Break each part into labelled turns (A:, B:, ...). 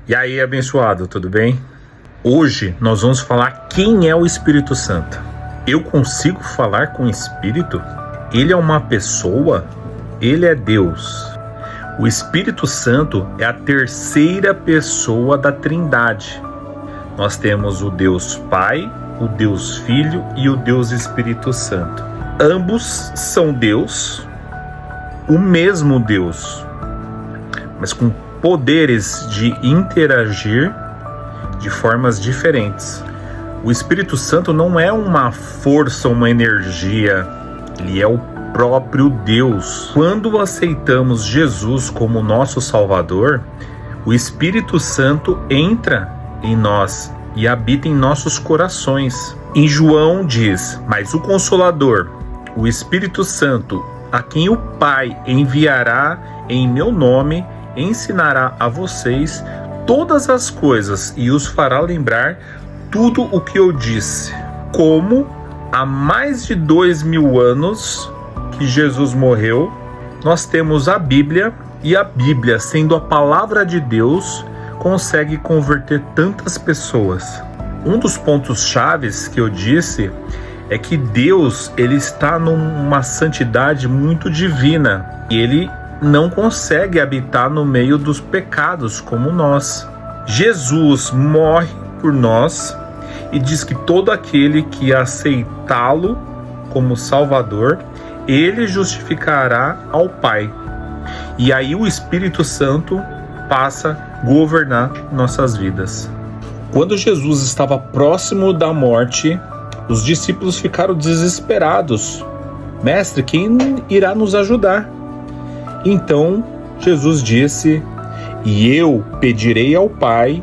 A: E aí, abençoado, tudo bem? Hoje nós vamos falar quem é o Espírito Santo. Eu consigo falar com o Espírito? Ele é uma pessoa? Ele é Deus. O Espírito Santo é a terceira pessoa da Trindade. Nós temos o Deus Pai, o Deus Filho e o Deus Espírito Santo. Ambos são Deus, o mesmo Deus, mas com poderes de interagir de formas diferentes. O Espírito Santo não é uma força, uma energia, ele é o próprio Deus. Quando aceitamos Jesus como nosso Salvador, o Espírito Santo entra em nós e habita em nossos corações. Em João diz: mas o Consolador, o Espírito Santo, a quem o Pai enviará em meu nome, ensinará a vocês todas as coisas e os fará lembrar tudo o que eu disse. Como há mais de 2000 anos que Jesus morreu, nós temos a Bíblia, e a Bíblia, sendo a palavra de Deus, consegue converter tantas pessoas. Um dos pontos chaves que eu disse é que Deus, ele está numa santidade muito divina e ele não consegue habitar no meio dos pecados como nós. Jesus morre por nós e diz que todo aquele que aceitá-lo como Salvador, ele justificará ao Pai. E aí o Espírito Santo passa a governar nossas vidas. Quando Jesus estava próximo da morte, os discípulos ficaram desesperados. Mestre, quem irá nos ajudar? Então Jesus disse: e eu pedirei ao Pai,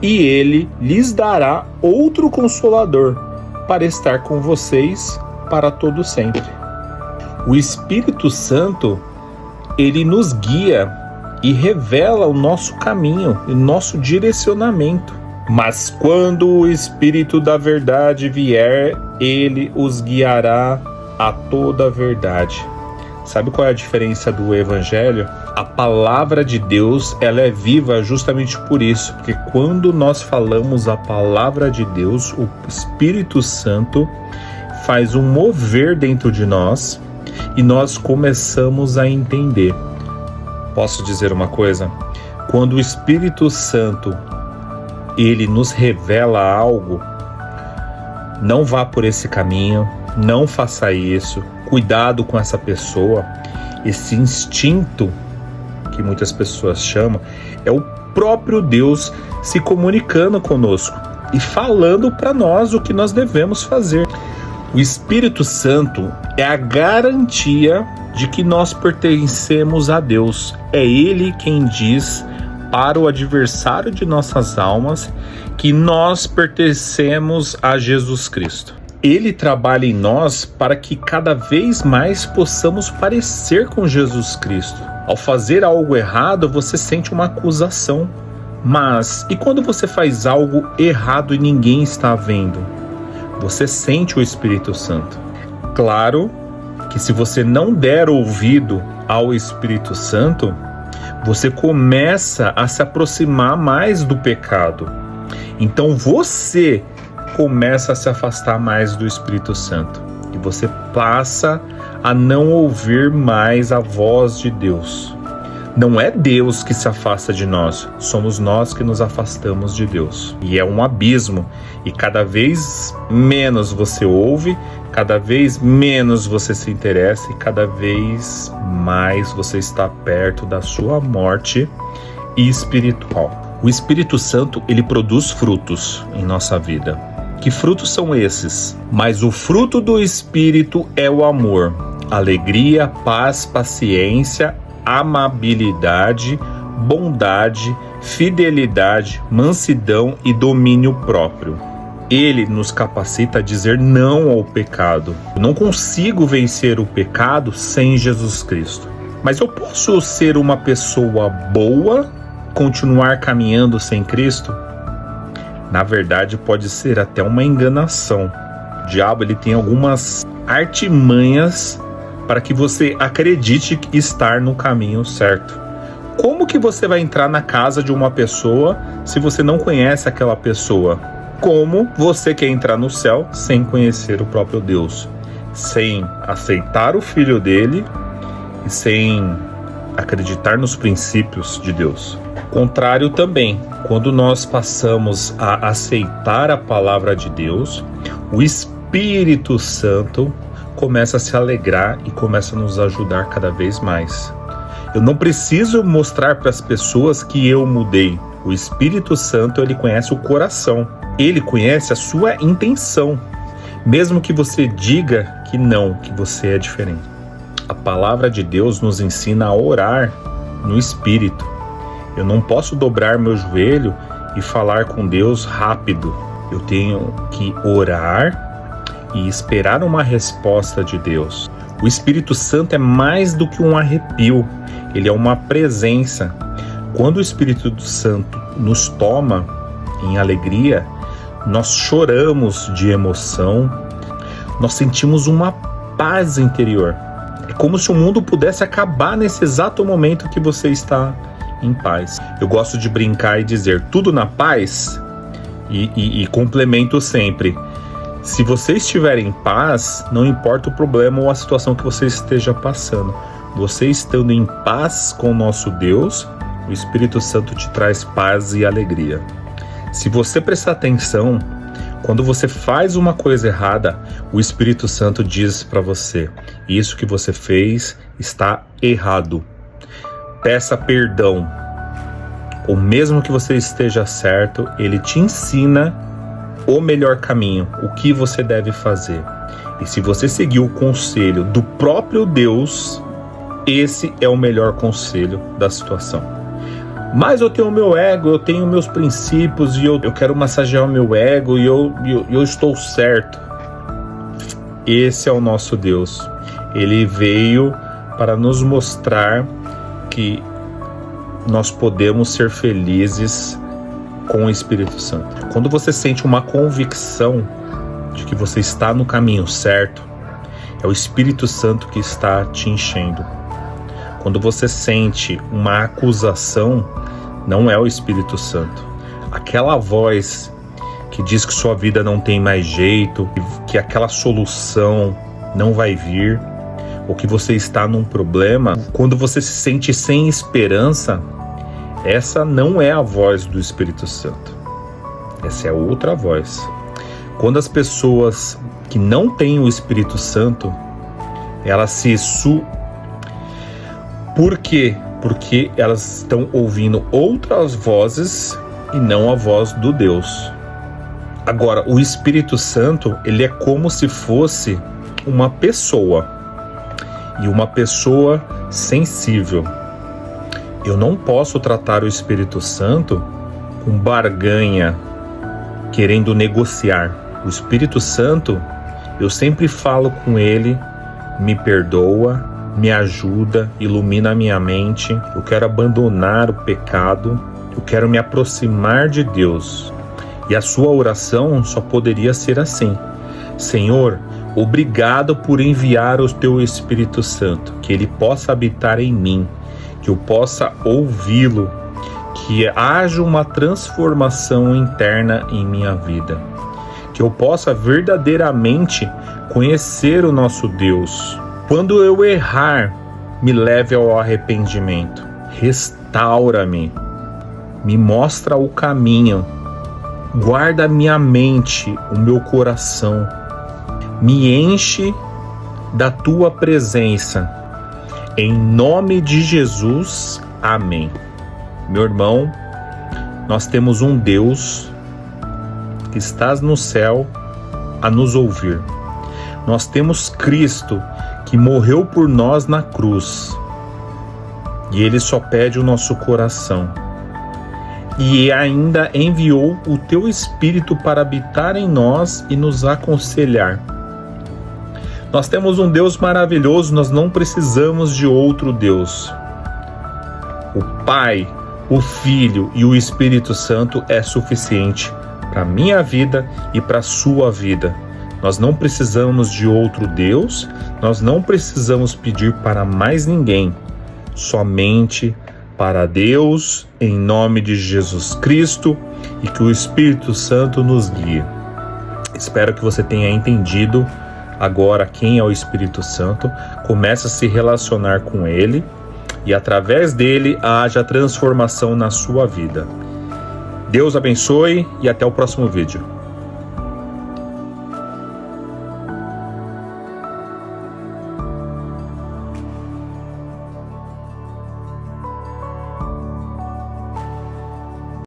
A: e ele lhes dará outro Consolador, para estar com vocês para todo sempre. O Espírito Santo, ele nos guia e revela o nosso caminho, o nosso direcionamento. Mas quando o Espírito da verdade vier, ele os guiará a toda a verdade. Sabe qual é a diferença do Evangelho? A palavra de Deus, ela é viva justamente por isso, porque quando nós falamos a palavra de Deus, o Espírito Santo faz um mover dentro de nós e nós começamos a entender. Posso dizer uma coisa? Quando o Espírito Santo, ele nos revela algo, não vá por esse caminho, não faça isso, cuidado com essa pessoa. Esse instinto que muitas pessoas chamam é o próprio Deus se comunicando conosco e falando para nós o que nós devemos fazer. O Espírito Santo é a garantia de que nós pertencemos a Deus. É Ele quem diz para o adversário de nossas almas que nós pertencemos a Jesus Cristo. Ele trabalha em nós para que cada vez mais possamos parecer com Jesus Cristo. Ao fazer algo errado, você sente uma acusação. Mas, e quando você faz algo errado e ninguém está vendo? Você sente o Espírito Santo. Claro que se você não der ouvido ao Espírito Santo, você começa a se aproximar mais do pecado. Então você começa a se afastar mais do Espírito Santo e você passa a não ouvir mais a voz de Deus. Não é Deus que se afasta de nós, somos nós que nos afastamos de Deus. E é um abismo, e cada vez menos você ouve, cada vez menos você se interessa e cada vez mais você está perto da sua morte espiritual. O Espírito Santo, ele produz frutos em nossa vida. Que frutos são esses? Mas o fruto do Espírito é o amor, alegria, paz, paciência, amabilidade, bondade, fidelidade, mansidão e domínio próprio. Ele nos capacita a dizer não ao pecado. Eu não consigo vencer o pecado sem Jesus Cristo. Mas eu posso ser uma pessoa boa, continuar caminhando sem Cristo? Na verdade, pode ser até uma enganação. O diabo, ele tem algumas artimanhas para que você acredite estar no caminho certo. Como que você vai entrar na casa de uma pessoa se você não conhece aquela pessoa? Como você quer entrar no céu sem conhecer o próprio Deus? Sem aceitar o Filho dele e sem acreditar nos princípios de Deus. Contrário também, quando nós passamos a aceitar a palavra de Deus, o Espírito Santo começa a se alegrar e começa a nos ajudar cada vez mais. Eu não preciso mostrar para as pessoas que eu mudei. O Espírito Santo, ele conhece o coração. Ele conhece a sua intenção. Mesmo que você diga que não, que você é diferente. A palavra de Deus nos ensina a orar no Espírito. Eu não posso dobrar meu joelho e falar com Deus rápido. Eu tenho que orar e esperar uma resposta de Deus. O Espírito Santo é mais do que um arrepio. Ele é uma presença. Quando o Espírito Santo nos toma em alegria, nós choramos de emoção, nós sentimos uma paz interior. É como se o mundo pudesse acabar nesse exato momento que você está em paz. Eu gosto de brincar e dizer tudo na paz e complemento sempre. Se você estiver em paz, não importa o problema ou a situação que você esteja passando. Você estando em paz com o nosso Deus, o Espírito Santo te traz paz e alegria. Se você prestar atenção, quando você faz uma coisa errada, o Espírito Santo diz para você: isso que você fez está errado. Peça perdão. Ou mesmo que você esteja certo, ele te ensina o melhor caminho, o que você deve fazer. E se você seguir o conselho do próprio Deus, esse é o melhor conselho da situação. Mas eu tenho o meu ego, eu tenho meus princípios e eu quero massagear o meu ego e eu estou certo. Esse é o nosso Deus. Ele veio para nos mostrar que nós podemos ser felizes com o Espírito Santo. Quando você sente uma convicção de que você está no caminho certo, é o Espírito Santo que está te enchendo. Quando você sente uma acusação, não é o Espírito Santo. Aquela voz que diz que sua vida não tem mais jeito, que aquela solução não vai vir, ou que você está num problema, quando você se sente sem esperança, essa não é a voz do Espírito Santo. Essa é outra voz. Quando as pessoas que não têm o Espírito Santo, elas Por quê? Porque elas estão ouvindo outras vozes e não a voz do Deus. Agora, o Espírito Santo, ele é como se fosse uma pessoa. E uma pessoa sensível. Eu não posso tratar o Espírito Santo com barganha, querendo negociar. O Espírito Santo, eu sempre falo com ele: me perdoa, me ajuda, ilumina a minha mente, eu quero abandonar o pecado, eu quero me aproximar de Deus. E a sua oração só poderia ser assim: Senhor, obrigado por enviar o teu Espírito Santo, que ele possa habitar em mim, que eu possa ouvi-lo, que haja uma transformação interna em minha vida, que eu possa verdadeiramente conhecer o nosso Deus. Quando eu errar, me leve ao arrependimento. Restaura-me. Me mostra o caminho. Guarda minha mente, o meu coração. Me enche da tua presença. Em nome de Jesus. Amém. Meu irmão, nós temos um Deus que estás no céu a nos ouvir. Nós temos Cristo que morreu por nós na cruz, e ele só pede o nosso coração, e ainda enviou o teu Espírito para habitar em nós e nos aconselhar. Nós temos um Deus maravilhoso, nós não precisamos de outro Deus. O Pai, o Filho e o Espírito Santo é suficiente para a minha vida e para a sua vida. Nós não precisamos de outro Deus, nós não precisamos pedir para mais ninguém, somente para Deus, em nome de Jesus Cristo, e que o Espírito Santo nos guie. Espero que você tenha entendido agora quem é o Espírito Santo. Comece a se relacionar com ele e através dele haja transformação na sua vida. Deus abençoe e até o próximo vídeo.